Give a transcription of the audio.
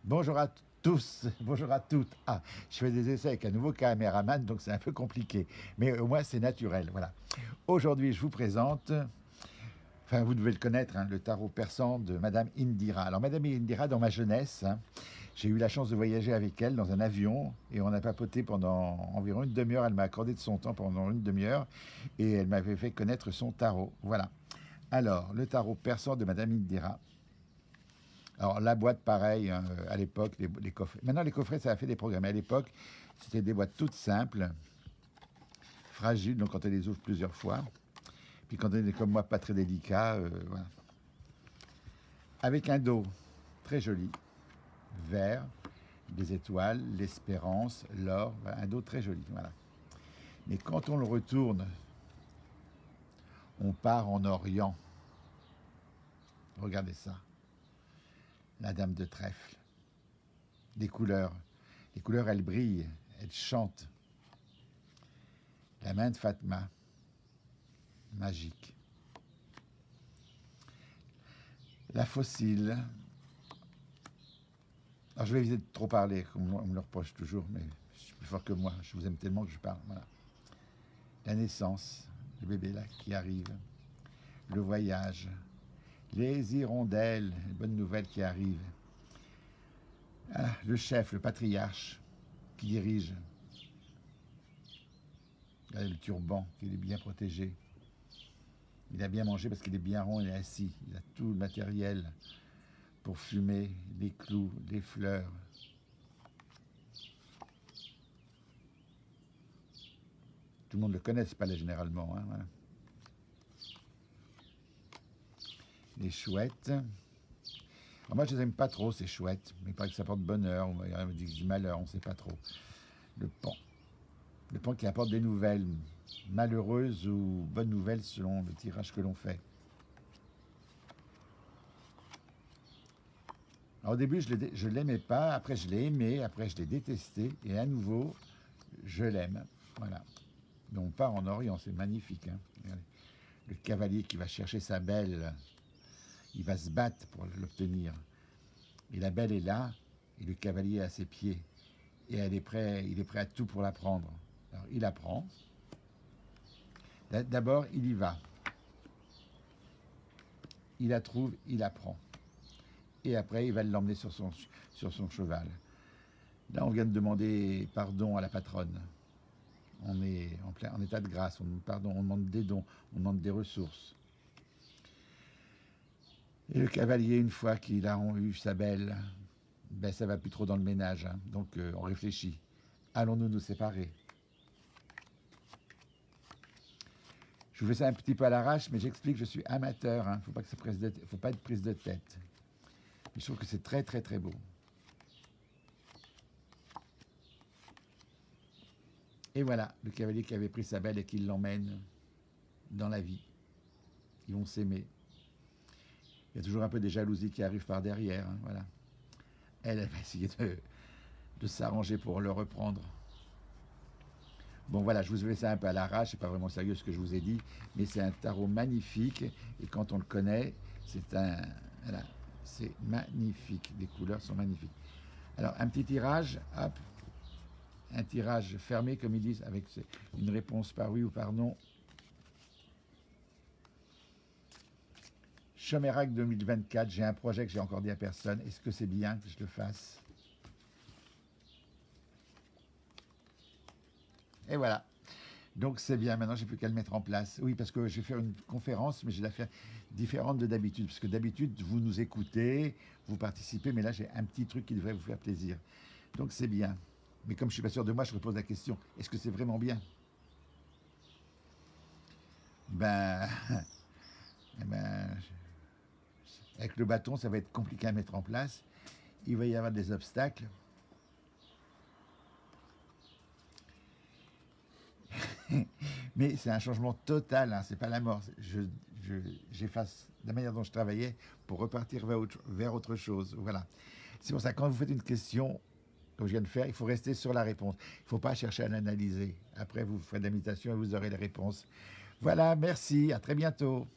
Bonjour à tous, bonjour à toutes. Ah, je fais des essais avec un nouveau caméraman, donc c'est un peu compliqué. Mais au moins, c'est naturel. Voilà. Aujourd'hui, je vous présente, enfin, vous devez le connaître, hein, le tarot persan de Madame Indira. Alors, Madame Indira, dans ma jeunesse, hein, j'ai eu la chance de voyager avec elle dans un avion et on a papoté pendant environ une demi-heure. Elle m'a accordé de son temps pendant une demi-heure et elle m'avait fait connaître son tarot. Voilà. Alors, le tarot persan de Madame Indira. Alors la boîte, pareil, hein, à l'époque, les coffrets. Maintenant, les coffrets, ça a fait des progrès. Mais à l'époque, c'était des boîtes toutes simples, fragiles, donc quand on les ouvre plusieurs fois. Puis quand on est comme moi, pas très délicat, voilà. Avec un dos très joli, vert, des étoiles, l'espérance, l'or, voilà, un dos très joli, voilà. Mais quand on le retourne, on part en Orient. Regardez ça. La dame de trèfle. Les couleurs. Les couleurs, elles brillent, elles chantent. La main de Fatma, magique. La fossile. Alors je vais éviter de trop parler, comme on me le reproche toujours, mais je suis plus fort que moi. Je vous aime tellement que je parle. Voilà. La naissance, le bébé là qui arrive. Le voyage. Les hirondelles, les bonnes nouvelles qui arrivent. Ah, le chef, le patriarche qui dirige. Le turban, qu'il est bien protégé. Il a bien mangé parce qu'il est bien rond, il est assis. Il a tout le matériel pour fumer, les clous, les fleurs. Tout le monde le connaît, ce palais généralement. Hein, voilà. Les chouettes. Alors moi, je les aime pas trop, ces chouettes. Mais il paraît que ça porte bonheur, on me dit du malheur, on ne sait pas trop. Le pan. Le pan qui apporte des nouvelles, malheureuses ou bonnes nouvelles selon le tirage que l'on fait. Alors, au début, je ne l'aimais pas, après je l'ai aimé, après je l'ai détesté, et à nouveau, je l'aime. Voilà. Mais on part en Orient, c'est magnifique. Hein. Le cavalier qui va chercher sa belle, il va se battre pour l'obtenir. Et la belle est là, et le cavalier est à ses pieds. Et il est prêt à tout pour la prendre. Alors, il la prend. D'abord, il y va. Il la trouve, il la prend. Et après, il va l'emmener sur son cheval. Là, on vient de demander pardon à la patronne. On est en état de grâce, on demande pardon, on demande des dons, on demande des ressources. Et le cavalier, une fois qu'il a eu sa belle, ben ça va plus trop dans le ménage, hein. Donc on réfléchit. Allons-nous nous séparer? Je vous fais ça un petit peu à l'arrache, mais j'explique, je suis amateur, hein. Faut pas être prise de tête. Mais je trouve que c'est très très très beau. Et voilà, le cavalier qui avait pris sa belle et qui l'emmène dans la vie. Ils vont s'aimer. Il y a toujours un peu des jalousies qui arrivent par derrière. Hein, voilà. Elle va essayer de s'arranger pour le reprendre. Bon voilà, je vous ai fait ça un peu à l'arrache, c'est pas vraiment sérieux ce que je vous ai dit, mais c'est un tarot magnifique, et quand on le connaît, voilà, c'est magnifique, les couleurs sont magnifiques. Alors un petit tirage, hop, un tirage fermé comme ils disent, avec une réponse par oui ou par non. Chomérac 2024, j'ai un projet que j'ai encore dit à personne. Est-ce que c'est bien que je le fasse? Et voilà. Donc c'est bien, maintenant j'ai plus qu'à le mettre en place. Oui, parce que je vais faire une conférence, mais je vais la faire différente de d'habitude. Parce que d'habitude, vous nous écoutez, vous participez, mais là j'ai un petit truc qui devrait vous faire plaisir. Donc c'est bien. Mais comme je suis pas sûr de moi, je repose la question, est-ce que c'est vraiment bien? Ben, eh ben, avec le bâton, ça va être compliqué à mettre en place. Il va y avoir des obstacles. Mais c'est un changement total, hein, c'est pas la mort. J'efface la manière dont je travaillais pour repartir vers autre chose. Voilà. C'est pour ça que quand vous faites une question, comme je viens de faire, il faut rester sur la réponse. Il ne faut pas chercher à l'analyser. Après, vous ferez de l'imitation et vous aurez les réponses. Voilà, merci, à très bientôt.